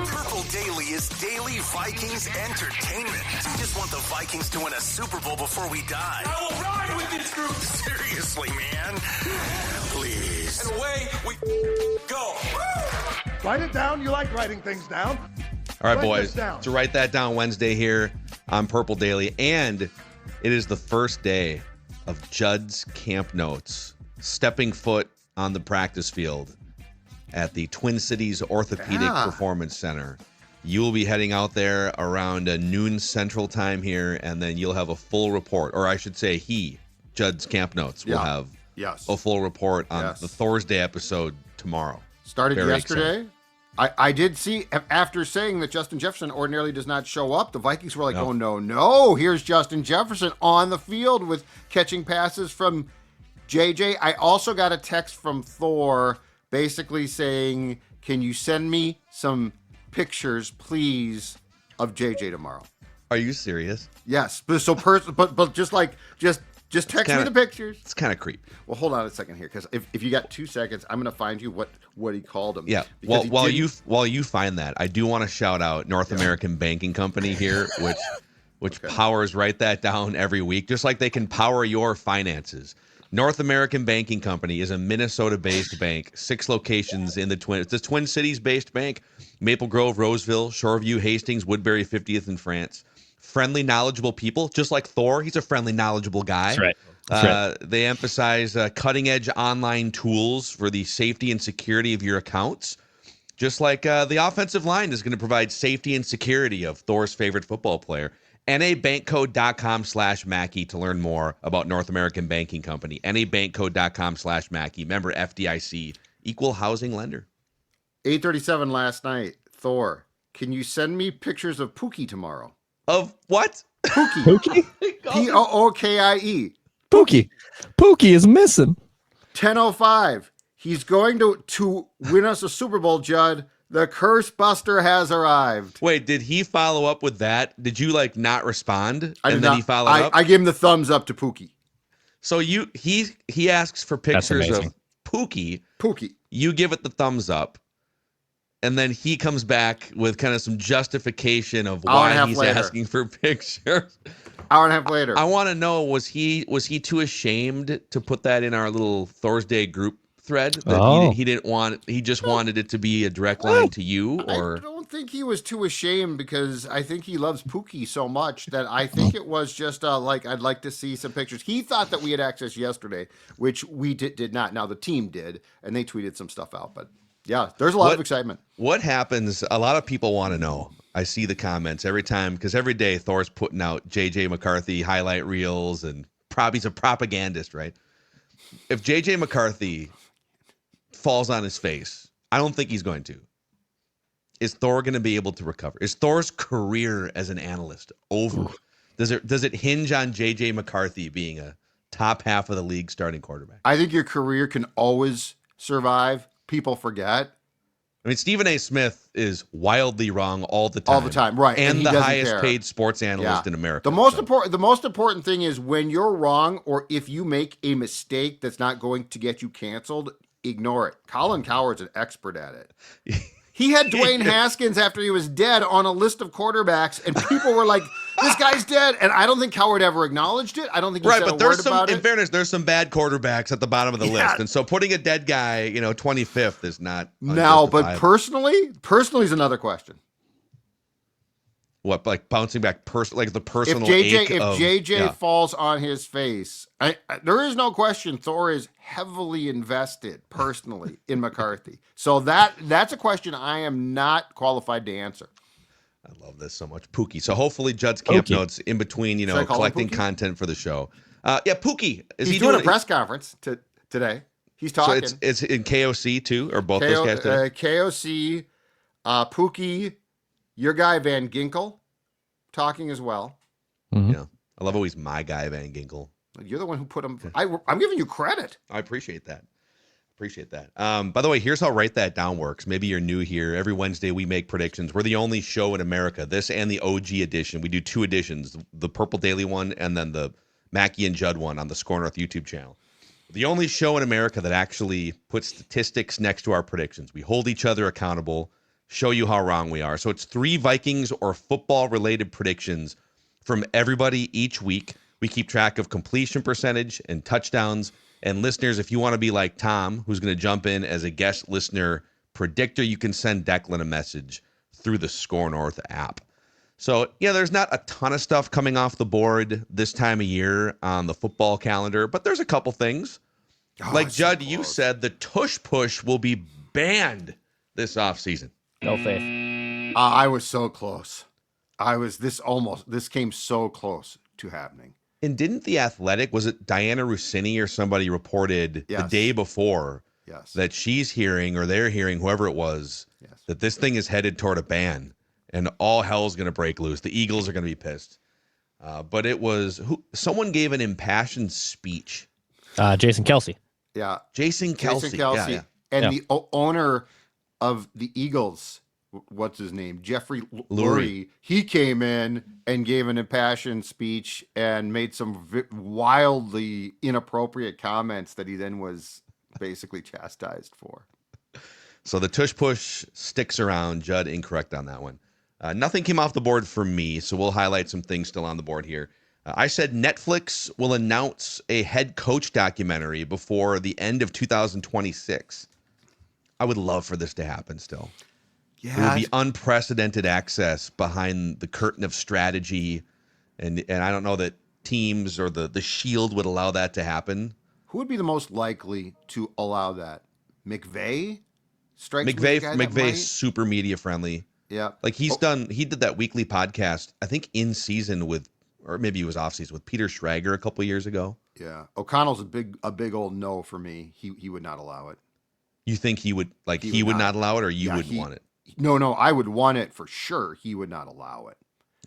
Purple Daily is daily Vikings entertainment. We just want the Vikings to win a Super Bowl before we die. I will ride with this group. Seriously, man. Please. And away we go. Write it down. You like writing things down. All right, boys. To Write That Down Wednesday here on Purple Daily. And it is the first day of Judd's Camp Notes. Stepping foot on the practice field at the Twin Cities Orthopedic Performance Center. You will be heading out there around noon Central Time here, and then you'll have a full report. Or I should say Judd's Camp Notes, will have a full report on the Thursday episode tomorrow. Started yesterday. I did see, after saying that Justin Jefferson ordinarily does not show up, the Vikings were like, oh, no, here's Justin Jefferson on the field with catching passes from JJ. I also got a text from Thor basically saying, can you send me some pictures, please, of JJ tomorrow? Are you serious? Yes. But just text me the pictures. It's kind of creepy. Well, hold on a second here, because if you got 2 seconds, I'm going to find you what he called him. Yeah. Well, while you find that, I do want to shout out North American Banking Company here, which powers Write That Down every week, just like they can power your finances. North American Banking Company is a Minnesota-based bank, 6 locations in the Twin Cities-based bank, Maple Grove, Roseville, Shoreview, Hastings, Woodbury, 50th in France. Friendly, knowledgeable people, just like Thor. He's a friendly, knowledgeable guy. That's right. They emphasize cutting-edge online tools for the safety and security of your accounts, just like the offensive line is going to provide safety and security of Thor's favorite football player. nabankcode.com/Mackey to learn more about North American Banking Company. nabankcode.com/Mackey. Member FDIC, equal housing lender. 8:37 last night. Thor, can you send me pictures of Pookie tomorrow? Of what? Pookie? Pookie. Pookie is missing. 10:05. He's going to win us a Super Bowl, Judd. The Curse Buster has arrived. Wait, did he follow up with that? Did you not respond? He followed up? I gave him the thumbs up to Pookie. So he asks for pictures of Pookie. You give it the thumbs up. And then he comes back with kind of some justification of why he's asking for pictures. Hour and a half later. I want to know, was he too ashamed to put that in our little Thursday group thread? That he didn't want, he just wanted it to be a direct line to you? Or I don't think he was too ashamed, because I think he loves Pookie so much that I think it was just I'd like to see some pictures. He thought that we had access yesterday, which we did not. Now the team did, and they tweeted some stuff out, but yeah, there's a lot of excitement. What happens? A lot of people want to know. I see the comments every time, because every day Thor's putting out JJ McCarthy highlight reels, and he's a propagandist, right? If JJ McCarthy falls on his face, I don't think he's going to. Is Thor going to be able to recover? Is Thor's career as an analyst over? Does it hinge on JJ McCarthy being a top half of the league starting quarterback? I think your career can always survive. People forget. I mean, Stephen A. Smith is wildly wrong all the time. Right? And the highest paid sports analyst in America. The most important thing is, when you're wrong, or if you make a mistake that's not going to get you canceled, ignore it. Colin Cowherd's an expert at it. He had Dwayne Haskins after he was dead on a list of quarterbacks, and people were like, this guy's dead. And I don't think Cowherd ever acknowledged it. I don't think he said a word about it. In fairness, there's some bad quarterbacks at the bottom of the list. And so putting a dead guy, 25th is not now, but personally is another question. What, like bouncing back, like the personal if JJ falls on his face, there is no question Thor is heavily invested personally in McCarthy. So that's a question I am not qualified to answer. I love this so much. Pookie. So hopefully Judd's Camp Notes in between, collecting content for the show. Pookie. He's doing a press conference today. He's talking. So it's in KOC too, or both those guys today? KOC, Pookie, your guy Van Ginkel talking as well. Mm-hmm. Yeah. I love how he's my guy, Van Ginkel. You're the one who put him. I'm giving you credit. I appreciate that. By the way, here's how Write That Down works. Maybe you're new here. Every Wednesday we make predictions. We're the only show in America, this and the OG edition. We do 2 editions, the Purple Daily one and then the Mackey and Judd one on the Score North YouTube channel. the only show in America that actually puts statistics next to our predictions. We hold each other accountable, show you how wrong we are. So it's 3 Vikings or football-related predictions from everybody each week. We keep track of completion percentage and touchdowns. And listeners, if you want to be like Tom, who's going to jump in as a guest listener predictor, you can send Declan a message through the Score North app. So, yeah, there's not a ton of stuff coming off the board this time of year on the football calendar, but there's a couple things. Like, Judd, you said the tush push will be banned this offseason. No faith. I was so close. This came so close to happening. And didn't The Athletic, was it Diana Rossini or somebody reported the day before that she's hearing, or they're hearing, whoever it was, that this thing is headed toward a ban and all hell's going to break loose. The Eagles are going to be pissed. But it was, someone gave an impassioned speech. Jason Kelsey. Yeah. Jason Kelsey. Yeah. And the owner of the Eagles, what's his name? Jeffrey Lurie. He came in and gave an impassioned speech and made some wildly inappropriate comments that he then was basically chastised for. So the tush push sticks around. Judd, incorrect on that one. Nothing came off the board for me, so we'll highlight some things still on the board here. I said Netflix will announce a head coach documentary before the end of 2026. I would love for this to happen still. Yeah, it would be unprecedented access behind the curtain of strategy, and I don't know that teams or the Shield would allow that to happen. Who would be the most likely to allow that? McVay? McVay's super media friendly. Yeah. Like he did that weekly podcast, I think in season with, or maybe it was off season with Peter Schrager a couple years ago. Yeah. O'Connell's a big old no for me. He would not allow it. You think he would not allow it, or you wouldn't want it? No, I would want it for sure. He would not allow it.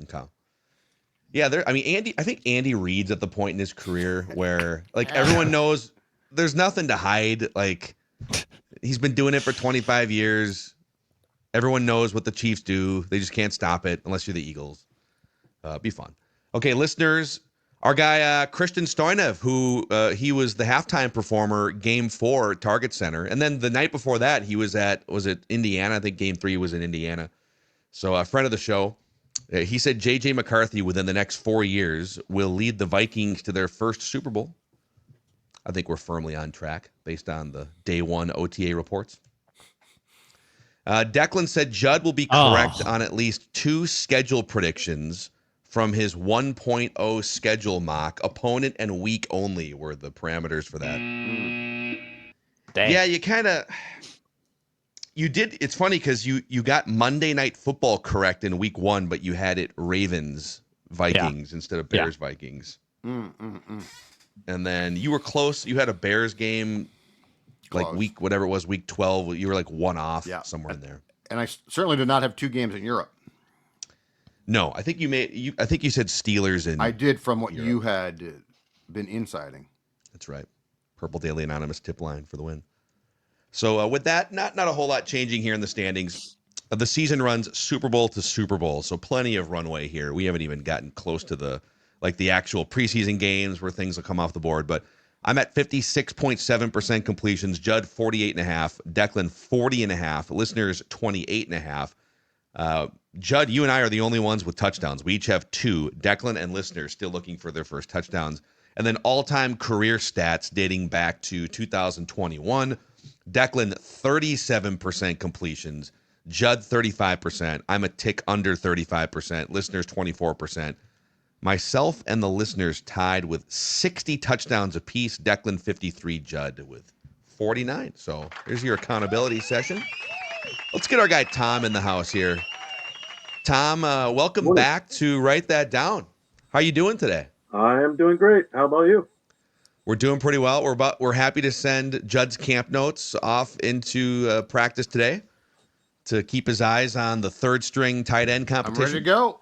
Okay. Yeah, I think Andy Reid's at the point in his career where like everyone knows there's nothing to hide. Like he's been doing it for 25 years. Everyone knows what the Chiefs do. They just can't stop it unless you're the Eagles. Be fun. Okay, listeners, our guy Christian Stoinev, who he was the halftime performer Game 4 at Target Center, and then the night before that he was at Indiana? I think Game 3 was in Indiana. So a friend of the show, he said JJ McCarthy within the next 4 years will lead the Vikings to their first Super Bowl. I think we're firmly on track based on the day 1 OTA reports. Declan said Judd will be correct on at least 2 schedule predictions from his 1.0 schedule mock. Opponent and week only were the parameters for that. Dang. Yeah, you did. It's funny because you got Monday Night Football correct in week 1, but you had it Ravens Vikings instead of Bears Vikings. And then you were close. You had a Bears game like week 12. You were like 1 off somewhere in there. And I certainly did not have 2 games in Europe. No, I think I think you said Steelers and I did from what Europe. You had been inciting. That's right. Purple Daily Anonymous tip line for the win. So with that, not a whole lot changing here in the standings. The season runs Super Bowl to Super Bowl, so plenty of runway here. We haven't even gotten close to the actual preseason games where things will come off the board. But I'm at 56.7% completions. Judd 48.5. Declan 40.5. Listeners 28.5. Judd, you and I are the only ones with touchdowns. We each have 2. Declan and listeners still looking for their first touchdowns. And then all-time career stats dating back to 2021. Declan 37% completions. Judd 35%. I'm a tick under 35%. Listeners 24%. Myself and the listeners tied with 60 touchdowns apiece. Declan 53, Judd with 49. So here's your accountability session. Let's get our guy Tom in the house here. Tom, welcome back to Write That Down. How are you doing today? I am doing great. How about you? We're doing pretty well. We're happy to send Judd's camp notes off into practice today to keep his eyes on the third string tight end competition. I'm ready to go.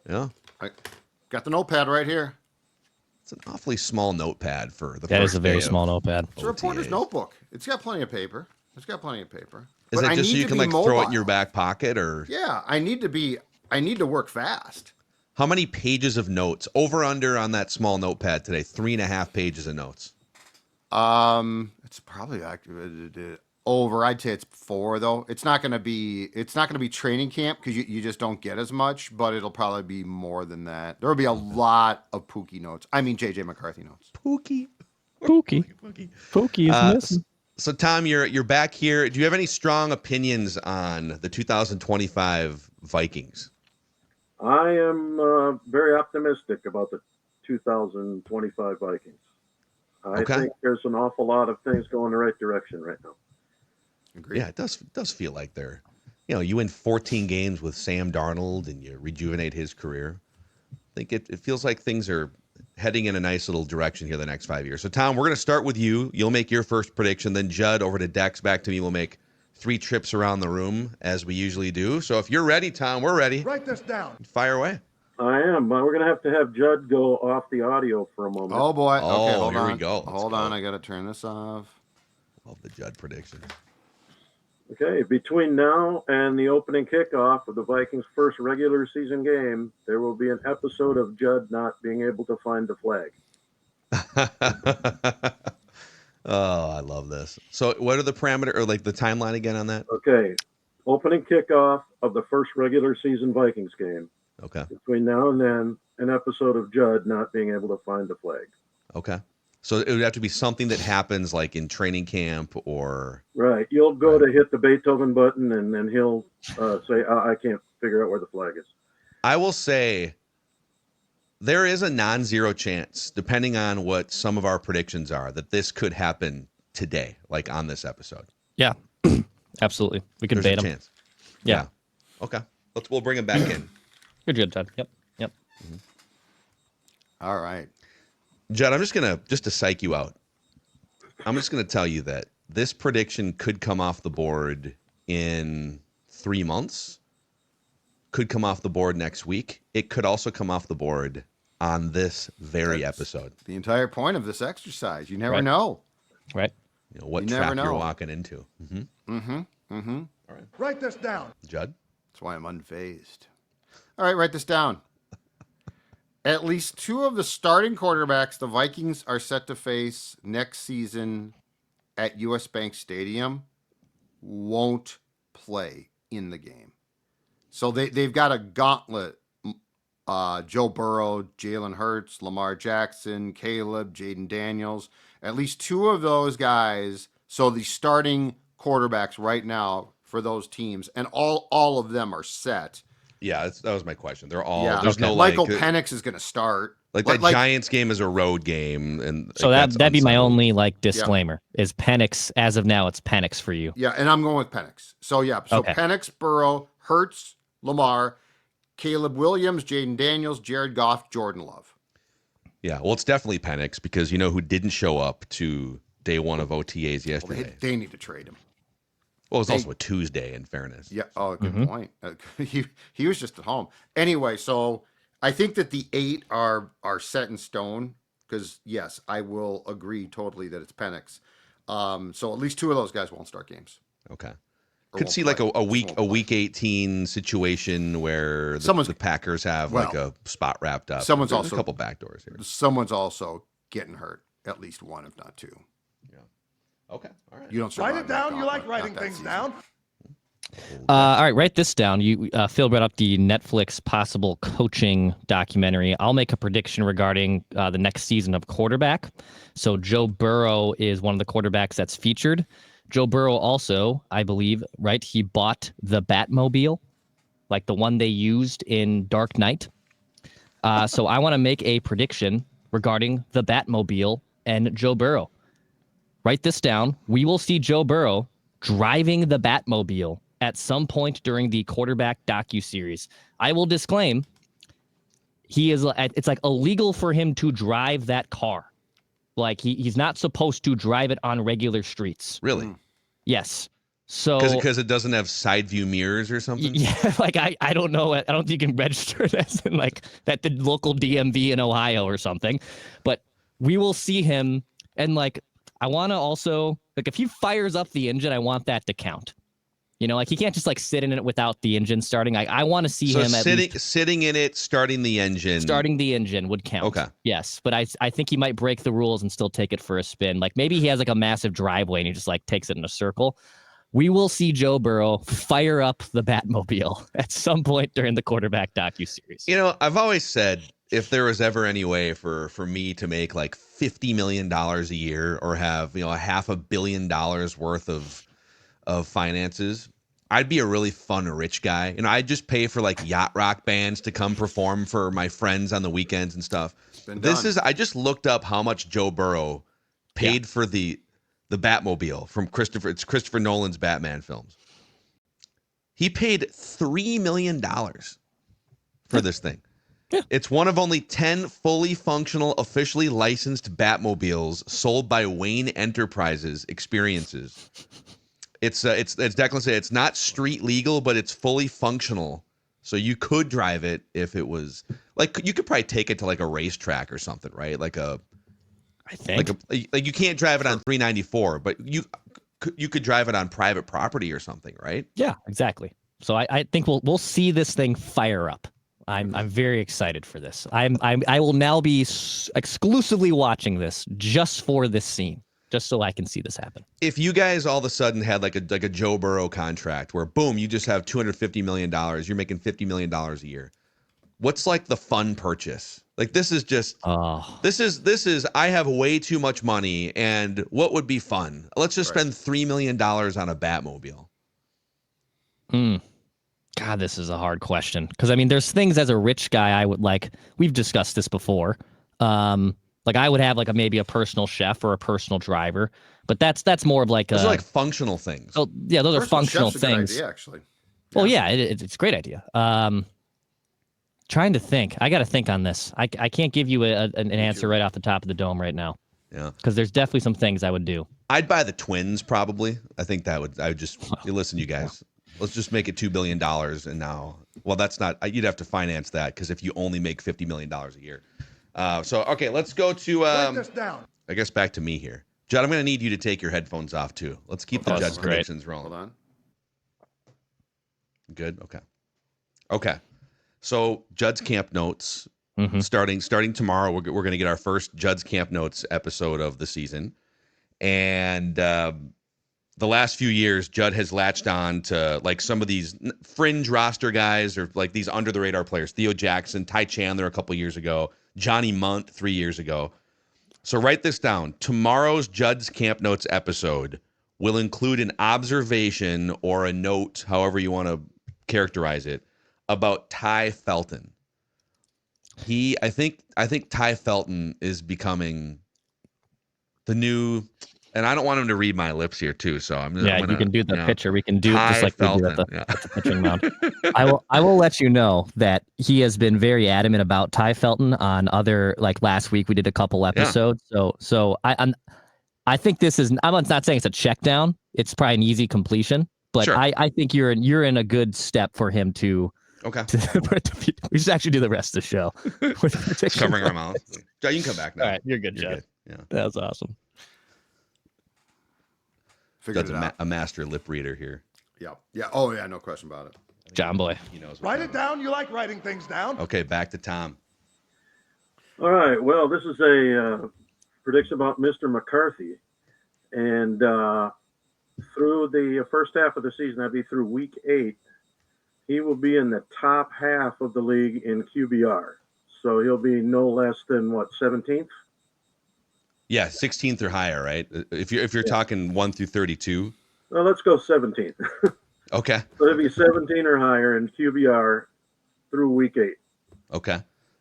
Yeah. I got the notepad right here. It's an awfully small notepad for the That first is a very day small notepad. It's a reporter's notebook. It's got plenty of paper. Is it just so you can throw it in your back pocket, or? Yeah, I need to work fast. How many pages of notes? Over under on that small notepad today? 3.5 pages of notes. It's probably over. I'd say it's 4 though. It's not gonna be training camp because you just don't get as much, but it'll probably be more than that. There'll be a lot of Pookie notes. I mean JJ McCarthy notes. Pookie. Pookie is missing. So Tom, you're back here. Do you have any strong opinions on the 2025 Vikings? I am very optimistic about the 2025 Vikings. I think there's an awful lot of things going the right direction right now. Agreed. Yeah, it does feel like they're, you win 14 games with Sam Darnold and you rejuvenate his career. I think it feels like things are heading in a nice little direction here the next 5 years. So, Tom, we're going to start with you. You'll make your first prediction. Then Judd over to Dex, back to me. We'll make 3 trips around the room as we usually do. So if you're ready, Tom, we're ready. Write this down. Fire away. I am. We're going to have Judd go off the audio for a moment. Oh, boy. Okay, hold here on. we go. Hold on. I got to turn this off. Love the Judd prediction. Okay, between now and the opening kickoff of the Vikings' first regular season game, there will be an episode of Judd not being able to find the flag. Oh, I love this. So what are the parameter or like the timeline again on that? Okay, opening kickoff of the first regular season Vikings game. Okay. Between now and then, an episode of Judd not being able to find the flag. Okay. So it would have to be something that happens like in training camp or... Right. You'll go to hit the Beethoven button and then he'll say, I can't figure out where the flag is. I will say there is a non-zero chance, depending on what some of our predictions are, that this could happen today, like on this episode. Yeah, absolutely. We can There's bait a him. chance. Yeah. Okay. We'll bring him back in. You're good, Judd. Yep. Mm-hmm. All right. Judd, I'm just to psych you out. I'm just gonna tell you that this prediction could come off the board in 3 months. Could come off the board next week. It could also come off the board on this very episode. The entire point of this exercise. You never know. Right. What trap you're walking into. All right. Write this down. Judd? That's why I'm unfazed. All right, write this down. At least 2 of the starting quarterbacks the Vikings are set to face next season at US Bank Stadium won't play in the game. So they've got a gauntlet. Joe Burrow, Jalen Hurts, Lamar Jackson, Caleb, Jaden Daniels. At least 2 of those guys. So the starting quarterbacks right now for those teams, and all of them are set. Yeah, that was my question. They're all There's no Michael Penix is going to start. Like that Giants game is a road game, and so that'd be my only disclaimer is Penix. As of now, it's Penix for you. Yeah, and I'm going with Penix. So Penix, Burrow, Hurts, Lamar, Caleb Williams, Jaden Daniels, Jared Goff, Jordan Love. Yeah, well, it's definitely Penix because you know who didn't show up to day 1 of OTAs yesterday. Well, they need to trade him. Well, it was also a Tuesday, in fairness. Yeah. Oh, good point. He was just at home. Anyway, so I think that the 8 are set in stone because, yes, I will agree totally that it's Penix. So at least 2 of those guys won't start games. Okay. Could see like a week 18 situation where the Packers have like a spot wrapped up. There's also a couple backdoors here. Someone's also getting hurt. At least 1, if not 2. Okay. All right. You don't write it down. You like writing things down. All right, write this down. Phil brought up the Netflix possible coaching documentary. I'll make a prediction regarding the next season of quarterback. So Joe Burrow is one of the quarterbacks that's featured. Joe Burrow also, I believe, right? He bought the Batmobile, like the one they used in Dark Knight. So I want to make a prediction regarding the Batmobile and Joe Burrow. Write this down. We will see Joe Burrow driving the Batmobile at some point during the quarterback docuseries. I will disclaim, it's like illegal for him to drive that car. Like he's not supposed to drive it on regular streets. Really? Yes. So because it doesn't have side view mirrors or something? Yeah, like I don't know. I don't think you can register this in like at the local DMV in Ohio or something. But we will see him, and like I want to also, like, if he fires up the engine, I want that to count. You know, like he can't just like sit in it without the engine starting. I want to see him sitting in it, starting the engine. Starting the engine would count. Okay. Yes, but I think he might break the rules and still take it for a spin. Like maybe he has like a massive driveway and he just like takes it in a circle. We will see Joe Burrow fire up the Batmobile at some point during the quarterback docuseries. You know, I've always said if there was ever any way for me to make like $50 million a year or have, you know, $500 million worth of finances, I'd be a really fun rich guy. You know, I'd just pay for like yacht rock bands to come perform for my friends on the weekends and stuff. I just looked up how much Joe Burrow paid for the Batmobile from Christopher Nolan's Batman films. He paid $3 million for this thing. Yeah. It's one of only 10 fully functional, officially licensed Batmobiles sold by Wayne Enterprises Experiences. It's Declan said it's not street legal, but it's fully functional. So you could drive it if it was like you could probably take it to like a racetrack or something, right? I think like you can't drive it on 394, but you could drive it on private property or something, right? Yeah, exactly. So I think we'll see this thing fire up. I'm very excited for this. I will now be exclusively watching this just for this scene, just so I can see this happen. If you guys all of a sudden had like a Joe Burrow contract where boom, you just have $250 million, you're making $50 million a year. What's like the fun purchase? Like this is just this is I have way too much money, and what would be fun? Let's just spend $3 million on a Batmobile. God, this is a hard question because I mean, there's things as a rich guy I would like. We've discussed this before. Like I would have like maybe a personal chef or a personal driver, but that's more of like those are like functional things. Oh yeah, those are functional chef's a good things. idea, actually. Well, yeah, it's a great idea. Trying to think. I got to think on this. I can't give you an answer right off the top of the dome right now. Yeah, because there's definitely some things I would do. I'd buy the twins probably. I think I would just listen, you guys. Let's just make it $2 billion, and now, well, that's not. You'd have to finance that because if you only make $50 million a year. So okay, let's go to. Write this down. I guess back to me here, Judd. I'm going to need you to take your headphones off too. Let's keep the Judd's predictions rolling. Hold on. Good. Okay. So Judd's Camp Notes, starting tomorrow, we're going to get our first Judd's Camp Notes episode of the season. And the last few years, Judd has latched on to like some of these fringe roster guys or like these under the radar players. Theo Jackson, Ty Chandler a couple years ago, Johnny Munt 3 years ago. So write this down. Tomorrow's Judd's Camp Notes episode will include an observation or a note, however you want to characterize it, about Ty Felton. I think Ty Felton is becoming the new, and I don't want him to read my lips here too. So you can do the pitcher. We can do Ty just like Felton, we do at the pitching mound. I will let you know that he has been very adamant about Ty Felton on other, like last week we did a couple episodes. Yeah. So I think this is, I'm not saying it's a check down. It's probably an easy completion, but sure. I think you're in a good step for him to. Okay. We should actually do the rest of the show. Covering our mouth. You can come back now. All right, you're good, Jeff. Yeah. That was awesome. That's a master lip reader here. Yeah. Yeah. Oh, yeah. No question about it. John Boy. He knows. Write it down. You like writing things down. Okay, back to Tom. All right. Well, this is a prediction about Mr. McCarthy. And through the first half of the season, that'd be through week 8, he will be in the top half of the league in QBR. So he'll be no less than 17th? Yeah, 16th or higher, right? If you're talking 1 through 32. Well, let's go 17th. Okay. So it'll be 17 or higher in QBR through week 8. Okay.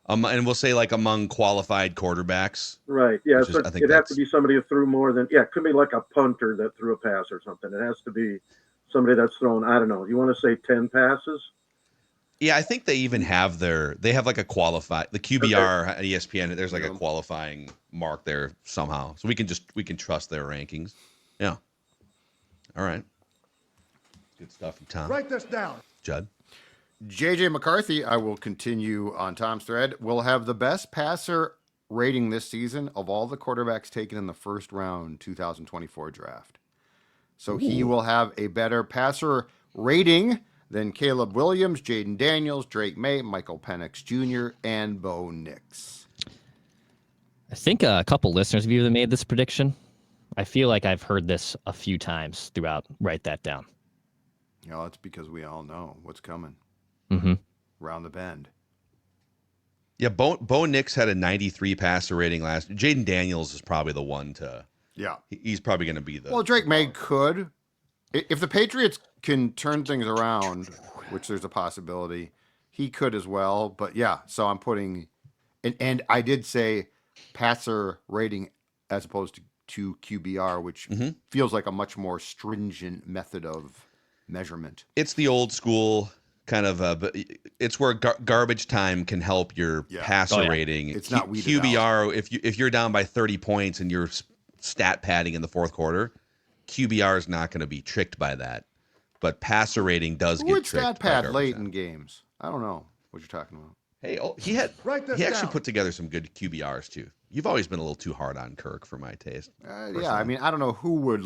And we'll say like among qualified quarterbacks. Right. Yeah. So it'd have to be somebody who threw more than, it could be like a punter that threw a pass or something. It has to be somebody that's thrown, I don't know, you want to say 10 passes? Yeah, I think they even have they have like a qualified, the QBR at ESPN, there's like a qualifying mark there somehow. So we can trust their rankings. Yeah. All right. Good stuff from Tom. Write this down. Judd. JJ McCarthy, I will continue on Tom's thread, will have the best passer rating this season of all the quarterbacks taken in the first round 2024 draft. So he will have a better passer rating, then Caleb Williams, Jaden Daniels, Drake May, Michael Penix Jr., and Bo Nix. I think a couple listeners of you that made this prediction. I feel like I've heard this a few times throughout. Write that down. That's because we all know what's coming. Mm-hmm. Around the bend. Yeah, Bo Nix had a 93 passer rating last. Jaden Daniels is probably the one to. Yeah. He's probably going to be the. Well, Drake May could. If the Patriots can turn things around, which there's a possibility, he could as well. But yeah, so I'm putting. And I did say passer rating as opposed to QBR, which feels like a much more stringent method of measurement. It's the old school kind of, but it's where garbage time can help your passer rating. It's not weeded QBR. out. If you're down by 30 points and you're stat padding in the fourth quarter, QBR is not going to be tricked by that. But passer rating does get tricked. Stat pad late in games? I don't know what you're talking about. Hey, he actually put together some good QBRs too. You've always been a little too hard on Kirk for my taste. Yeah, I mean, I don't know who would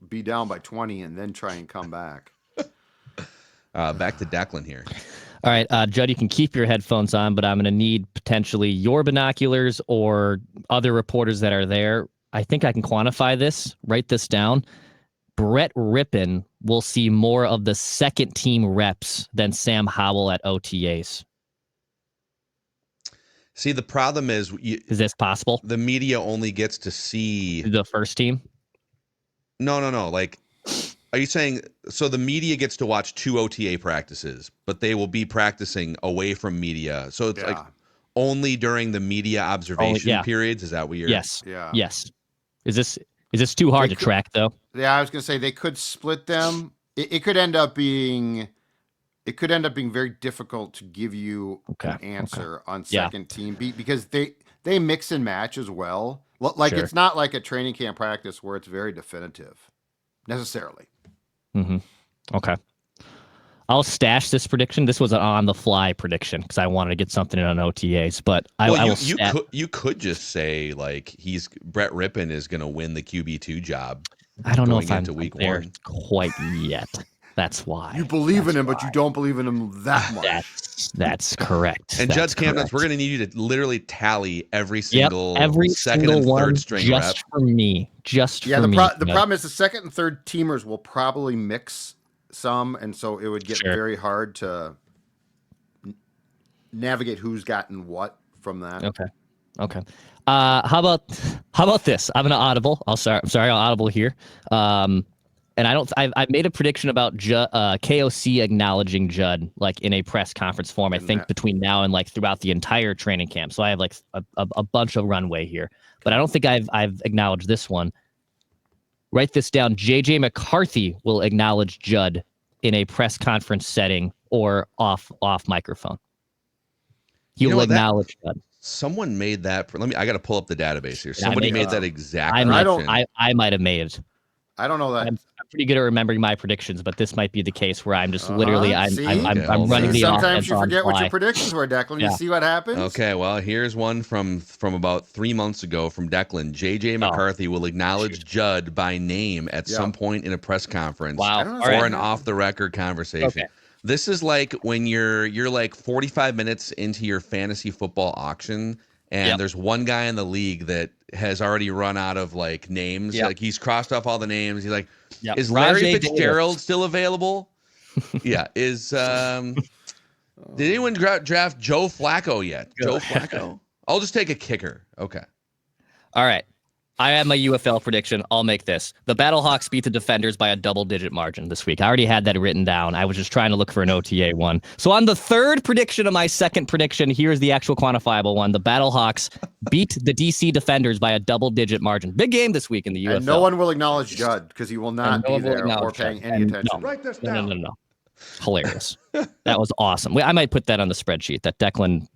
be down by 20 and then try and come back. Back to Declan here. All right, Judd, you can keep your headphones on, but I'm going to need potentially your binoculars or other reporters that are there. I think I can quantify this. Write this down. Brett Rippon will see more of the second team reps than Sam Howell at OTAs. See, the problem is this possible? The media only gets to see the first team. No. Are you saying so the media gets to watch 2 OTA practices, but they will be practicing away from media? So it's like only during the media observation periods? Is that what you're... Yes. Yeah. Yes. Is this too hard to track, though? Yeah, I was going to say they could split them. It could end up being... It could end up being very difficult to give you an answer on second team beat because they mix and match as well. It's not like a training camp practice where it's very definitive necessarily. Mm-hmm. Okay. I'll stash this prediction. This was an on-the-fly prediction because I wanted to get something in on OTAs, but you could just say Brett Rippon is going to win the QB2 job. I don't know if I'm into week there quite yet. That's why. You believe in him, but you don't believe in him that much. That's correct. And Judge Camden's, we're going to need you to literally tally every second single and third string just rep. For me. The problem is the second and third teamers will probably mix some, and so it would get very hard to navigate who's gotten what from that. Okay. How about this? I'm gonna audible. I'm sorry, I'll audible here. And I made a prediction about KOC acknowledging Judd in a press conference form. I think between now and throughout the entire training camp. So I have a bunch of runway here, but I don't think I've acknowledged this one. Write this down. JJ McCarthy will acknowledge Judd in a press conference setting or off microphone. He will acknowledge Judd. Someone made that. I got to pull up the database here. Somebody made that exact. I might have made it. I don't know that. I'm pretty good at remembering my predictions, but this might be the case where I'm just literally I'm running the offense. Sometimes you forget what your predictions were, Declan. You see what happens. Okay, well here's one from about 3 months ago from Declan. JJ McCarthy will acknowledge Judd by name at some point in a press conference or an off the record conversation. Okay. This is like when you're 45 minutes into your fantasy football auction and there's one guy in the league that has already run out of names. He's crossed off all the names. He's like, is Larry Fitzgerald still available? Is did anyone draft Joe Flacco yet? Joe Flacco. I'll just take a kicker. Okay. All right. I have my UFL prediction. I'll make this. The Battlehawks beat the Defenders by a double-digit margin this week. I already had that written down. I was just trying to look for an OTA one. So on the third prediction of my second prediction, here's the actual quantifiable one. The Battlehawks beat the DC Defenders by a double-digit margin. Big game this week in the UFL. And no one will acknowledge Judd because he will not be there or paying any attention. Write this down. No. Hilarious. That was awesome. I might put that on the spreadsheet that Declan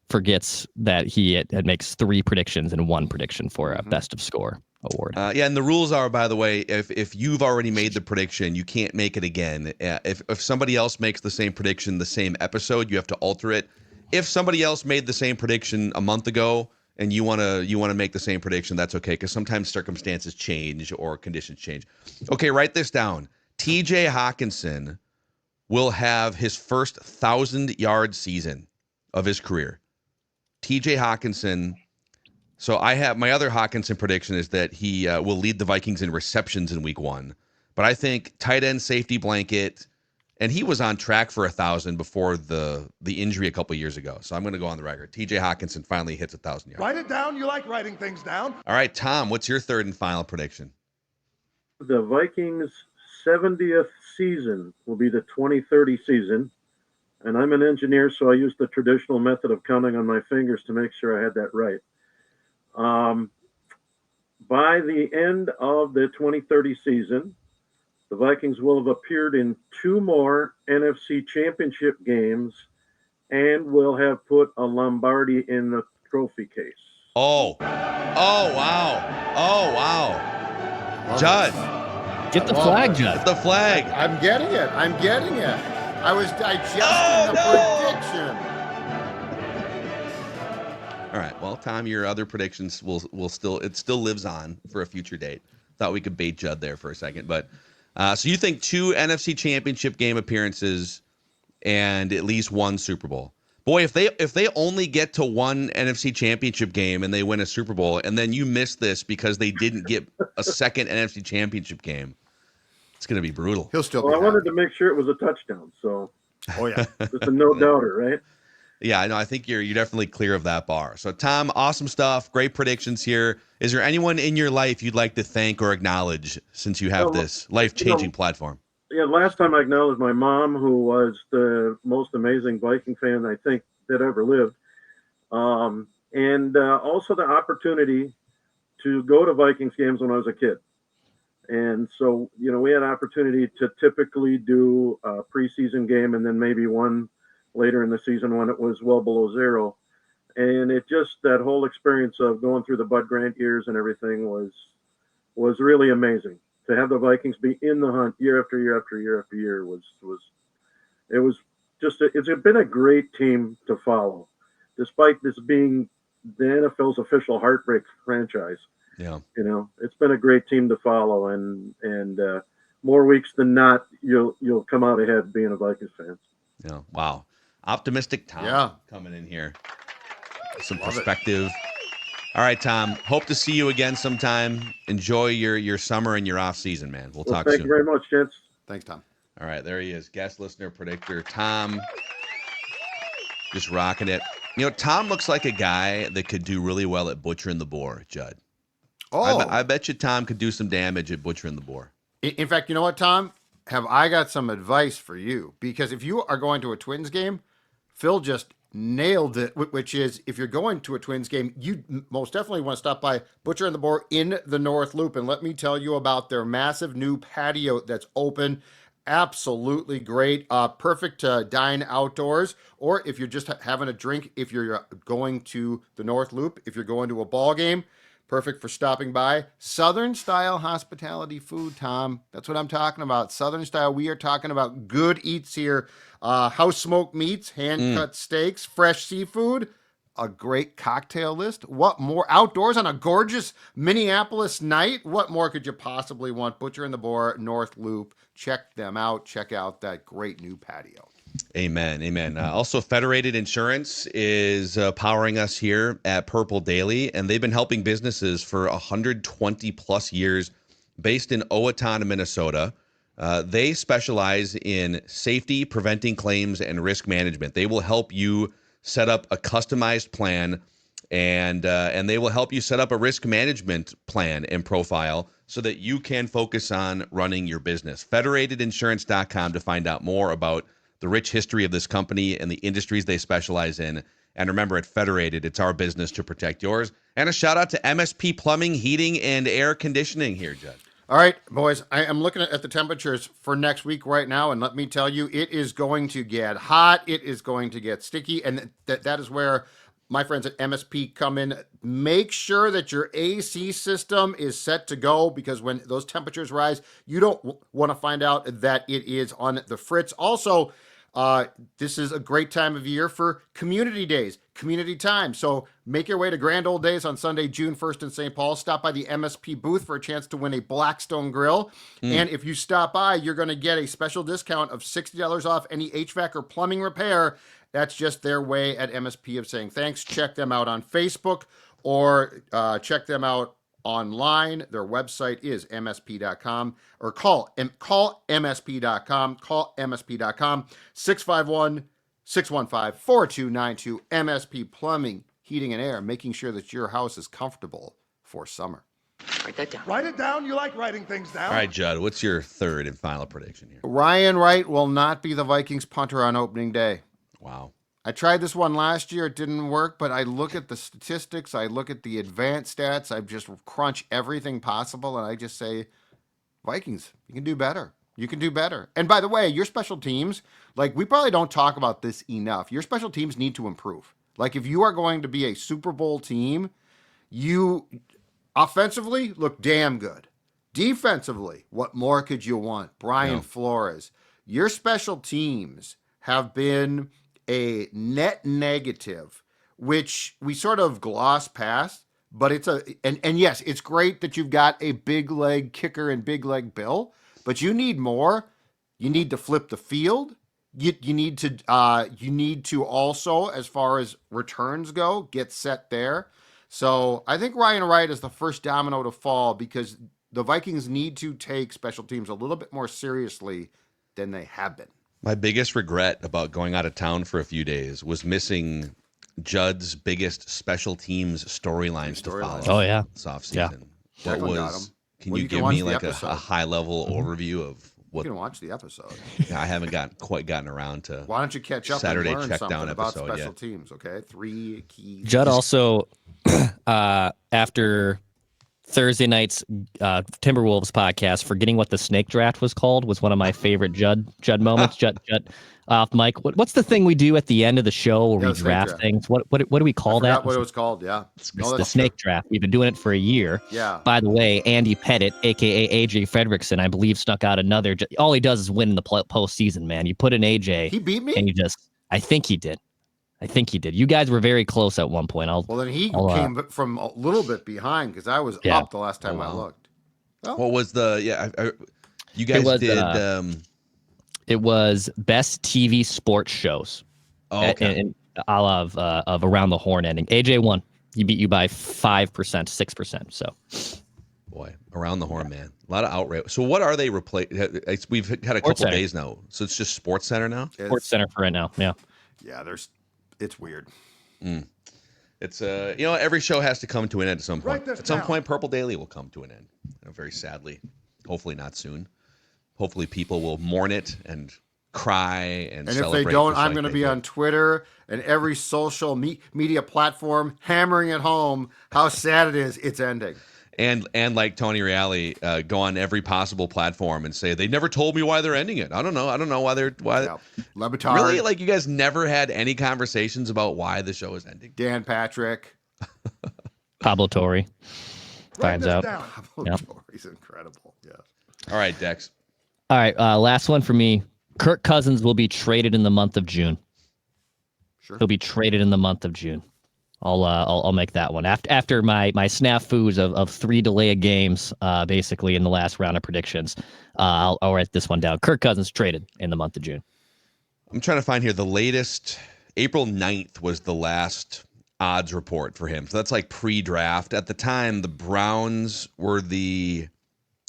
forgets that he makes 3 predictions and 1 prediction for a best of score award. And the rules are, by the way, if you've already made the prediction, you can't make it again. If somebody else makes the same prediction the same episode, you have to alter it. If somebody else made the same prediction a month ago and you want to make the same prediction, that's okay because sometimes circumstances change or conditions change. Okay, write this down. TJ Hawkinson will have his first 1,000-yard season of his career. TJ Hawkinson. So I have my other Hawkinson prediction is that he will lead the Vikings in receptions in week 1. But I think tight end, safety blanket, and he was on track for 1,000 before the injury a couple years ago. So I'm going to go on the record. TJ Hawkinson finally hits 1,000 yards. Write it down. You like writing things down. All right, Tom, what's your third and final prediction? The Vikings' 70th season will be the 2030 season. And I'm an engineer, so I used the traditional method of counting on my fingers to make sure I had that right. By the end of the 2030 season, the Vikings will have appeared in 2 more NFC championship games and will have put a Lombardi in the trophy case. Oh, wow. Judd. Get the flag, Judd. Get the flag. I'm getting it. I was digesting prediction. All right. Well, Tom, your other predictions will still lives on for a future date. Thought we could bait Judd there for a second, but so you think 2 NFC Championship game appearances and at least 1 Super Bowl? Boy, if they only get to 1 NFC Championship game and they win a Super Bowl, and then you miss this because they didn't get a second NFC Championship game, it's going to be brutal. He'll still. Well, I wanted to make sure it was a touchdown, so Oh yeah, just a no doubter, right? Yeah, I know. I think you're definitely clear of that bar. So, Tom, awesome stuff. Great predictions here. Is there anyone in your life you'd like to thank or acknowledge since you have this life-changing platform? Yeah, last time I acknowledged my mom, who was the most amazing Viking fan I think that ever lived, and also the opportunity to go to Vikings games when I was a kid. And so, we had an opportunity to typically do a preseason game and then maybe one later in the season when it was well below 0. And it just, that whole experience of going through the Bud Grant years and everything was really amazing. To have the Vikings be in the hunt year after year after year after year it's been a great team to follow, despite this being the NFL's official heartbreak franchise. Yeah. It's been a great team to follow, and more weeks than not, you'll come out ahead being a Vikings fan. Yeah. Wow. Optimistic Tom coming in here. Some perspective. All right, Tom. Hope to see you again sometime. Enjoy your summer and your off season, man. We'll talk soon. Thank you very much, gents. Thanks, Tom. All right, there he is. Guest listener predictor, Tom. Just rocking it. Tom looks like a guy that could do really well at butchering the boar, Judd. Oh. I bet you Tom could do some damage at butchering the boar. In fact, you know what, Tom? Have I got some advice for you? Because if you are going to a Twins game, Phil just nailed it, which is if you're going to a Twins game, you most definitely want to stop by Butcher and the Boar in the North Loop. And let me tell you about their massive new patio that's open. Absolutely great. Perfect to dine outdoors, or if you're just having a drink, if you're going to the North Loop, if you're going to a ball game, perfect for stopping by. Southern style hospitality food, Tom. That's what I'm talking about. Southern style. We are talking about good eats here. House smoked meats, hand cut steaks, fresh seafood, a great cocktail list. What more? Outdoors on a gorgeous Minneapolis night. What more could you possibly want? Butcher and the Boar, North Loop. Check them out. Check out that great new patio. Amen. Amen. Also, Federated Insurance is powering us here at Purple Daily, and they've been helping businesses for 120 plus years based in Owatonna, Minnesota. They specialize in safety, preventing claims, and risk management. They will help you set up a customized plan, and they will help you set up a risk management plan and profile so that you can focus on running your business. Federatedinsurance.com to find out more about the rich history of this company and the industries they specialize in. And remember, at Federated, it's our business to protect yours. And a shout out to MSP Plumbing, Heating, and Air Conditioning here, Judd. All right, boys, I am looking at the temperatures for next week right now, and let me tell you, it is going to get hot. It is going to get sticky, and that is where my friends at MSP come in. Make sure that your AC system is set to go, because when those temperatures rise, you don't want to find out that it is on the fritz. Also, This is a great time of year for community days, community time. So make your way to Grand Old Days on Sunday, June 1st in St. Paul. Stop by the MSP booth for a chance to win a Blackstone grill. And if you stop by, you're going to get a special discount of $60 off any HVAC or plumbing repair. That's just their way at MSP of saying thanks. Check them out on Facebook or check them out online. Their website is msp.com, or call msp.com. Call msp.com 651-615-4292. MSP Plumbing, Heating and Air, making sure that your house is comfortable for summer. Write that down. Write it down. You like writing things down. All right, Judd, what's your third and final prediction here? Ryan Wright will not be the Vikings punter on opening day. Wow. I tried this one last year. It didn't work, but I look at the statistics. I look at the advanced stats. I just crunch everything possible, and I just say, Vikings, you can do better. You can do better. And by the way, your special teams, like, we probably don't talk about this enough. Your special teams need to improve. Like, if you are going to be a Super Bowl team, you offensively look damn good. Defensively, what more could you want? Brian Flores. Your special teams have been a net negative, which we sort of gloss past, but it's and yes, it's great that you've got a big leg kicker and big leg Bill, but you need more. You need to flip the field. You need to also, as far as returns go, get set there. So I think Ryan Wright is the first domino to fall, because the Vikings need to take special teams a little bit more seriously than they have been. My biggest regret about going out of town for a few days was missing Judd's biggest special teams storylines to follow. Oh, yeah. This offseason. Yeah. Can you give me like a high level overview of what? You can watch the episode. I haven't quite gotten around to. Why don't you catch up Saturday and learn check down something about episode special yet. teams? Okay, 3 keys. Judd also, after Thursday night's Timberwolves podcast, forgetting what the snake draft was called, was one of my favorite Judd moments. Judd off mic. What's the thing we do at the end of the show where we draft things? What do we call that? What it was called? Yeah, it's the snake draft. We've been doing it for a year. Yeah. By By the way, Andy Pettit, aka AJ Fredrickson, I believe snuck out another. All he does is win in the postseason. Man, you put in AJ. He beat me. And I think he did. You guys were very close at one point. Then he came from a little bit behind, because I was up the last time I looked. Oh. What was the you guys did? It was best TV sports shows. Oh, okay. And a la of Around the Horn ending. AJ won. He beat you by 5%, 6%. So, boy, Around the Horn, man, a lot of outrage. So, what are they replacing? We've had a couple days now, so it's just Sports Center now. Sports Center for right now. Yeah. Yeah, it's weird. It's every show has to come to an end at some point. At some point, Purple Daily will come to an end. Very sadly, hopefully not soon. Hopefully, people will mourn it and cry and celebrate. If they don't, I'm going to be on Twitter and every social media platform hammering it home how sad it is it's ending. And like Tony Reale, go on every possible platform and say they never told me why they're ending it. I don't know why they're Lebatard. Really, like, you guys never had any conversations about why the show is ending. Dan Patrick, Pablo Torre finds out. Pablo Torre's incredible. Yeah. All right, Dex. All right, last one for me. Kirk Cousins will be traded in the month of June. Sure. He'll be traded in the month of June. I'll make that one after my snafus of 3 delay games, basically in the last round of predictions. I'll write this one down. Kirk Cousins traded in the month of June. I'm trying to find here the latest. April 9th was the last odds report for him. So that's like pre-draft. At the time, the Browns were the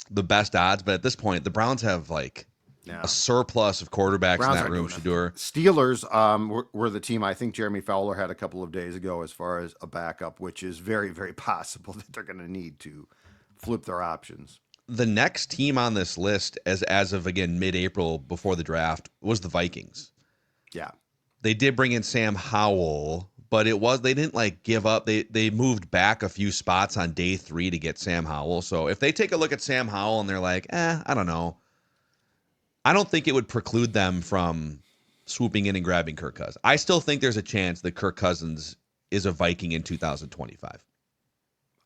best odds, but at this point, the Browns have like a surplus of quarterbacks in that room. Shador. Steelers were the team I think Jeremy Fowler had a couple of days ago as far as a backup, which is very, very possible that they're going to need to flip their options. The next team on this list, as of again mid-April before the draft, was the Vikings. Yeah, they did bring in Sam Howell, but they didn't like give up. They moved back a few spots on day 3 to get Sam Howell. So if they take a look at Sam Howell and they're like, I don't know, I don't think it would preclude them from swooping in and grabbing Kirk Cousins. I still think there's a chance that Kirk Cousins is a Viking in 2025.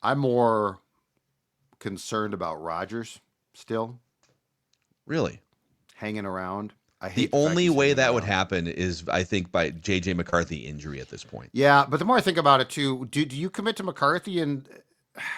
I'm more concerned about Rodgers still. Really? Hanging around. The only way that would happen is, I think, by JJ McCarthy injury at this point. Yeah, but the more I think about it too, do you commit to McCarthy? And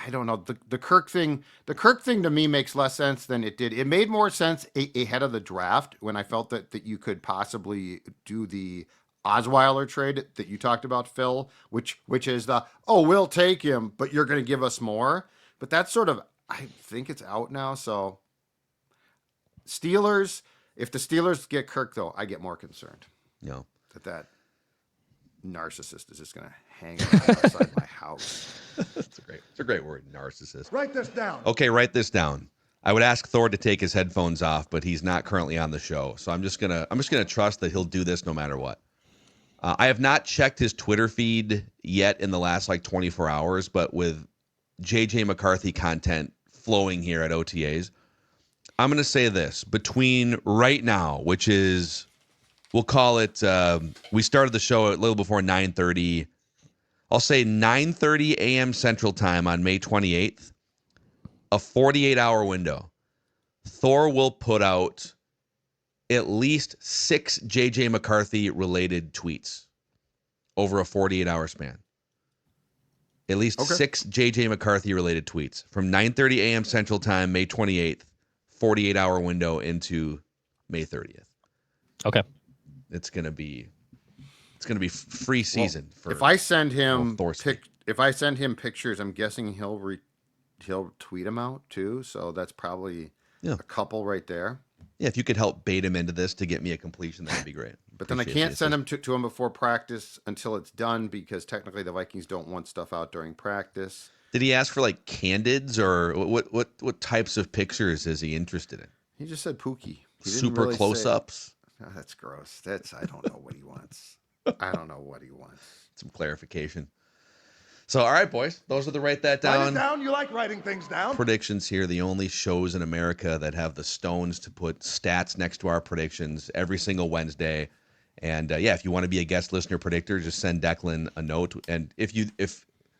I don't know, the Kirk thing. The Kirk thing to me makes less sense than it did. It made more sense ahead of the draft when I felt that you could possibly do the Osweiler trade that you talked about, Phil, which is we'll take him, but you're going to give us more. But that's sort of, I think it's out now. So Steelers, if the Steelers get Kirk though, I get more concerned. Yeah. That narcissist is just going to hang around outside my house. It's a great word, narcissist. Write this down. Okay, write this down. I would ask Thor to take his headphones off, but he's not currently on the show. So I'm just gonna trust that he'll do this no matter what. I have not checked his Twitter feed yet in the last 24 hours, but with JJ McCarthy content flowing here at OTAs, I'm going to say this. Between right now, which is, we'll call it, we started the show a little before 9:30. I'll say 9:30 a.m. Central Time on May 28th, a 48-hour window. Thor will put out at least 6 JJ McCarthy-related tweets over a 48-hour span. At least 6 JJ McCarthy-related tweets from 9:30 a.m. Central Time, May 28th, 48-hour window into May 30th. Okay. It's gonna be free season for. If I send him pictures, I'm guessing he'll tweet them out too. So that's probably a couple right there. Yeah, if you could help bait him into this to get me a completion, that'd be great. But then I can't send him to him before practice until it's done because technically the Vikings don't want stuff out during practice. Did he ask for candids or what types of pictures is he interested in? He just said Pookie. Super really close-ups. Oh, that's gross. I don't know what he wants. I don't know what he wants. Some clarification. So, all right, boys. Those are the write that down. Write it down. You like writing things down. Predictions here. The only shows in America that have the stones to put stats next to our predictions every single Wednesday. And if you want to be a guest listener predictor, just send Declan a note. And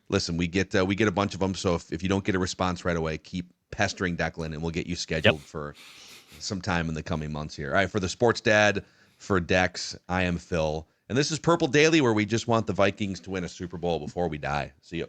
listen, we get a bunch of them. So if you don't get a response right away, keep pestering Declan, and we'll get you scheduled for some time in the coming months here. All right, for the Sports Dad, for Dex, I am Phil. And this is Purple Daily, where we just want the Vikings to win a Super Bowl before we die. See you.